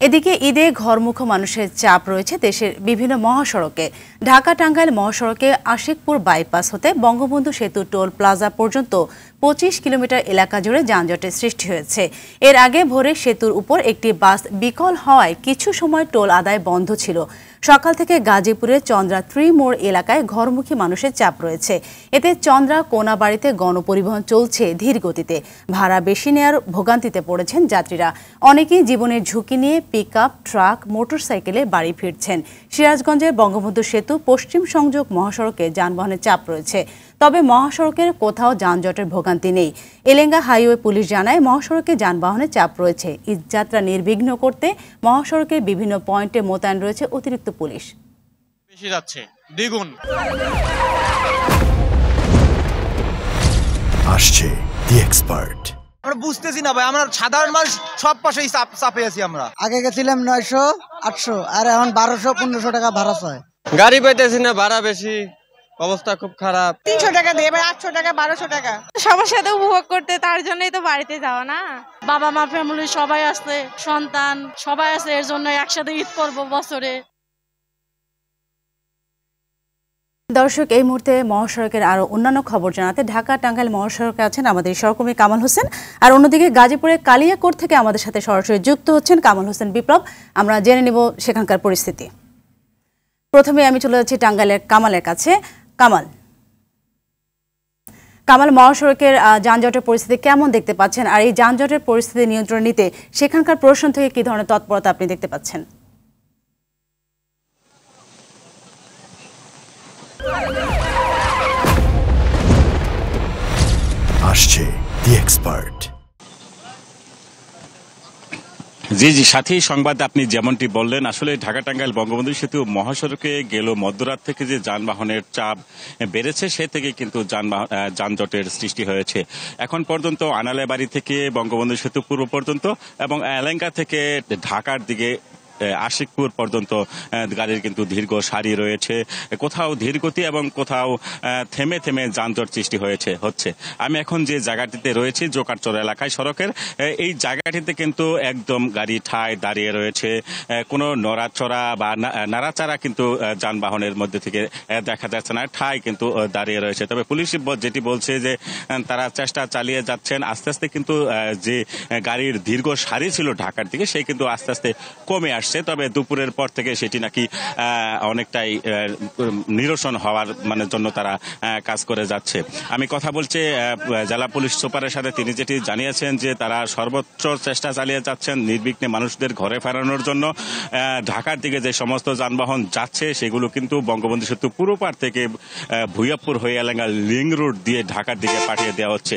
এদিকে ঈদে ঘরমুখো মানুষের চাপ রয়েছে দেশের বিভিন্ন মহাসড়কে। ঢাকা-টাঙ্গাইল মহাসড়কে আশিকপুর বাইপাস হতে বঙ্গবন্ধু সেতু টোল প্লাজা পর্যন্ত ২৫ কিলোমিটার এলাকা জুড়ে যানজটের সৃষ্টি হয়েছে। এর আগে ভোরে সেতুর উপর একটি বাস বিকল হওয়ায় কিছু সময় টোল আদায় বন্ধ ছিল। সকাল থেকে গাজীপুরের চন্দ্রা মোড় এলাকায় ঘরমুখী মানুষের চাপ রয়েছে। এতে চন্দ্রা কোনাবাড়িতে গণপরিবহন চলছে ধীর গতিতে। ভাড়া বেশি নেয়ার ভোগান্তিতে পড়েছেন যাত্রীরা। অনেকেই জীবনের ঝুঁকি নিয়ে পিকআপ, ট্রাক, মোটরসাইকেলে বাড়ি ফিরছেন। সিরাজগঞ্জের বঙ্গবন্ধু সেতু পশ্চিম সংযোগ মহাসড়কে যানবাহনের চাপ রয়েছে, তবে মহাসড়কের কোথাও যানজটের ভোগান্তি নেই। এলেঙ্গা হাইওয়ে পুলিশ জানায় মহাসড়কে যানবাহনের চাপ রয়েছে। ঈদযাত্রা নির্বিঘ্ন করতে মহাসড়কের বিভিন্ন পয়েন্টে মোতায়েন রয়েছে অতিরিক্ত পুলিশ। বেশি যাচ্ছে দ্বিগুণ। আসছে দি এক্সপার্ট। আমরা বুঝতেছি না ভাই, আমরা সাধারণ মানুষ সব পাশেই চাপে আছি। আমরা আগে গেছিলাম 900, 800 আর এখন 1200, 1500 টাকা ভাড়া চায়। গাড়ি পাইতেছি না, ভাড়া বেশি, অবস্থা খুব খারাপ। 300 টাকা দিয়ে এবার 800 টাকা, 1200 টাকা। সবার সাথে উপভোগ করতে, তার জন্যই তো বাড়িতে যাওয়া না। বাবা মা ফ্যামিলি সবাই আসছে, সন্তান সবাই আছে, এর জন্য একসাথে ঈদ করবো বছরে। দর্শক, এই মুহূর্তে মহাসড়কের আরো অন্যান্য খবর জানাতে ঢাকা-টাঙ্গাইল মহাসড়কে আছেন আমাদের সহকর্মী কামাল হোসেন, আর অন্যদিকে গাজীপুরের কালিয়াকোট থেকে আমাদের সাথে সরাসরি যুক্ত হচ্ছেন কামাল হোসেন বিপ্লব। আমরা জেনে নেব সেখানকার পরিস্থিতি। প্রথমে আমি চলে যাচ্ছি টাঙ্গাইলের কামালের কাছে। কামাল, মহাসড়কের যানজটের পরিস্থিতি কেমন দেখতে পাচ্ছেন, আর এই যানজটের পরিস্থিতি নিয়ন্ত্রণে নিতে সেখানকার প্রশাসন থেকে কি ধরনের তৎপরতা আপনি দেখতে পাচ্ছেন? আসছে দি এক্সপার্ট। জি, সাথী সংবাদ আপনি যেমনটি বললেন, আসলে ঢাকা টাঙ্গাইল বঙ্গবন্ধু সেতু মহাসড়কে গেল মধ্যরাত থেকে যে যানবাহনের চাপ বেড়েছে, সে থেকে কিন্তু যানজটের সৃষ্টি হয়েছে। এখন পর্যন্ত আনালেবাড়ি থেকে বঙ্গবন্ধু সেতু পূর্ব পর্যন্ত এবং এলেঙ্গা থেকে ঢাকার দিকে আশিকপুর পর্যন্ত গাড়ির কিন্তু দীর্ঘ সারি রয়েছে। কোথাও ধীরগতি এবং কোথাও থেমে থেমে যানজট সৃষ্টি হচ্ছে। আমি এখন যে জায়গাটিতে রয়েছি জোকারচর এলাকায় সড়কের, এই জায়গাটিতে কিন্তু একদম গাড়ি ঠায় দাঁড়িয়ে রয়েছে। কোনো নড়াচড়া বা নাড়াচাড়া কিন্তু যানবাহনের মধ্যে থেকে দেখা যাচ্ছে না, ঠায় কিন্তু দাঁড়িয়ে রয়েছে। তবে পুলিশ যেটি বলছে যে তারা চেষ্টা চালিয়ে যাচ্ছেন। আস্তে আস্তে কিন্তু যে গাড়ির দীর্ঘ সারি ছিল ঢাকার দিকে, সেই কিন্তু আস্তে আস্তে কমে আসছে। তবে দুপুরের পর থেকে সেটি নাকি অনেকটাই নিরসন হওয়ার জন্য তারা কাজ করে যাচ্ছে। আমি কথা বলছি জেলা পুলিশ সুপারের সাথে, তিনি যেটি জানিয়েছেন যে তারা সর্বোচ্চ চেষ্টা চালিয়ে যাচ্ছেন নির্বিঘ্নে মানুষদের ঘরে ফেরানোর জন্য। ঢাকার দিকে যে সমস্ত যানবাহন যাচ্ছে সেগুলো কিন্তু বঙ্গবন্ধু সেতু পুরো পার থেকে ভুইয়াপুর হয়ে এলাকা লিং রোড দিয়ে ঢাকার দিকে পাঠিয়ে দেওয়া হচ্ছে।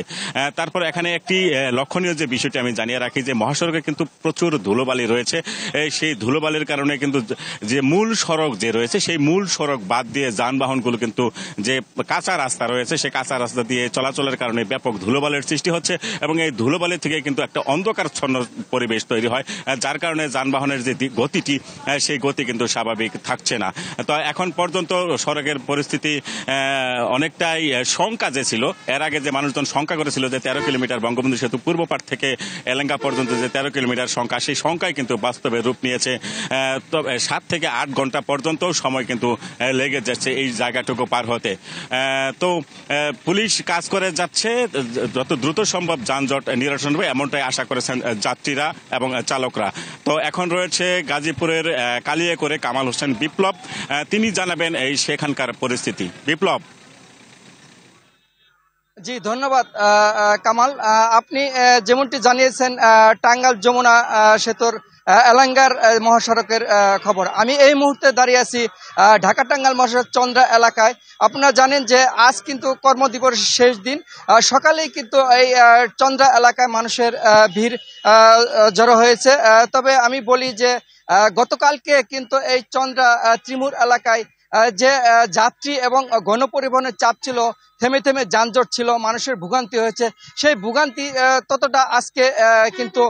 তারপর এখানে একটি লক্ষণীয় যে বিষয়টি আমি জানিয়ে রাখি যে মহাসড়কে কিন্তু প্রচুর ধুলোবালি রয়েছে। সেই ধুলোবালির কারণে কিন্তু যে মূল সড়ক যে রয়েছে, সেই মূল সড়ক বাদ দিয়ে যানবাহনগুলো কিন্তু যে কাঁচা রাস্তা রয়েছে, সেই কাঁচা রাস্তা দিয়ে চলাচলের কারণে ব্যাপক ধুলোবালির সৃষ্টি হচ্ছে এবং এই ধুলোবালি থেকে কিন্তু একটা অন্ধকারচ্ছন্ন পরিবেশ তৈরি হয়, যার কারণে যানবাহনের যে গতিটি, সেই গতি কিন্তু স্বাভাবিক থাকছে না। তো এখন পর্যন্ত সড়কের পরিস্থিতি অনেকটাই শঙ্কা যে ছিল, এর আগে যে মানুষজন শঙ্কা করেছিল যে 13 কিলোমিটার বঙ্গবন্ধু সেতু পূর্ব পার থেকে এলেঙ্গা পর্যন্ত যে 13 কিলোমিটার সংখ্যা, সেই সংখ্যায় কিন্তু বাস্তবে রূপ নিয়েছে। 7 থেকে 8 ঘন্টা পর্যন্ত সময় কিন্তু লেগে যাচ্ছে এই জায়গাটুকু পার হতে। তো পুলিশ কাজ করে যাচ্ছে, যত দ্রুত সম্ভব যানজট নিরসন হবে এমনটাই আশা করেছেন যাত্রীরা এবং চালকরা। তো এখন রয়েছে গাজীপুরের কালিয়াকোটে কামাল হোসেন বিপ্লব, তিনি জানাবেন এই সেখানকার পরিস্থিতি। বিপ্লব। জি, ধন্যবাদ কামাল। আপনি যেমনটি জানিয়েছেন টাঙ্গাইল যমুনা সেতুর এলাঙ্গার মহাসড়কের খবর। আমি এই মুহূর্তে দাঁড়িয়ে আছি ঢাকা টাঙ্গাইল মহাসড়ক চন্দ্রা এলাকায়। আপনারা জানেন যে আজ কিন্তু কর্মদিবসের শেষ দিন। সকালেই কিন্তু এই চন্দ্রা এলাকায় মানুষের ভিড় জড়ো হয়েছে। তবে আমি বলি যে গতকালকে কিন্তু এই চন্দ্রা ত্রিমুর এলাকায় যে যাত্রী এবং গণপরিবহনের চাপ ছিল, থেমে থেমে যানজট ছিল, মানুষের ভোগান্তি হয়েছে, সেই ভোগান্তি ততটা আজকে কিন্তু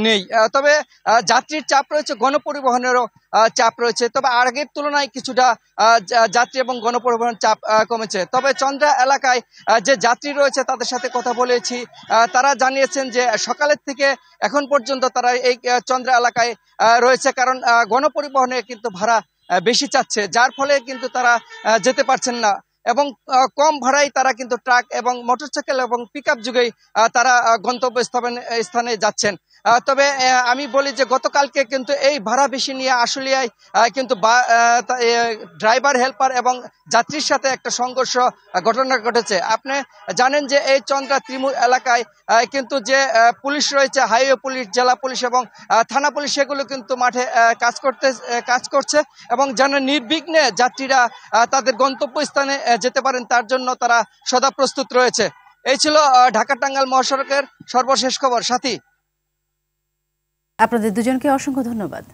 নেই। তবে যাত্রীর চাপ রয়েছে, গণপরিবহনেরও চাপ রয়েছে, তবে আগের তুলনায় কিছুটা যাত্রী এবং গণপরিবহনের চাপ কমেছে। তবে চন্দ্রা এলাকায় যে যাত্রী রয়েছে তাদের সাথে কথা বলেছি, তারা জানিয়েছেন যে সকালের থেকে এখন পর্যন্ত তারা এই চন্দ্রা এলাকায় রয়েছে, কারণ গণপরিবহনে কিন্তু ভাড়া বেশি চাচ্ছে, যার ফলে কিন্তু তারা যেতে পারছেন না এবং কম ভাড়ায় তারা কিন্তু ট্রাক এবং মোটরসাইকেল এবং পিকআপ যুগেই তারা গন্তব্য স্থানে যাচ্ছেন। তবে আমি বলি যে গতকালকে কিন্তু এই ভাড়া বেশি নিয়ে আশুলিয়ায় কিন্তু ড্রাইভার হেল্পার এবং যাত্রীর সাথে একটা সংঘর্ষ ঘটনা ঘটেছে। আপনি জানেন যে এই চন্দ্রা ত্রিমুর এলাকায় কিন্তু যে পুলিশ রয়েছে, হাইওয়ে পুলিশ, জেলা পুলিশ এবং থানা পুলিশ, সেগুলো কিন্তু মাঠে কাজ করছে এবং যেন নির্বিঘ্নে যাত্রীরা তাদের গন্তব্যস্থানে যেতে পারেন তার জন্য তারা সদা প্রস্তুত রয়েছে। এই ছিল ঢাকা টাঙ্গাইল মহাসড়কের সর্বশেষ খবর। সাথী, আপনাদের দুজনকে অসংখ্য ধন্যবাদ।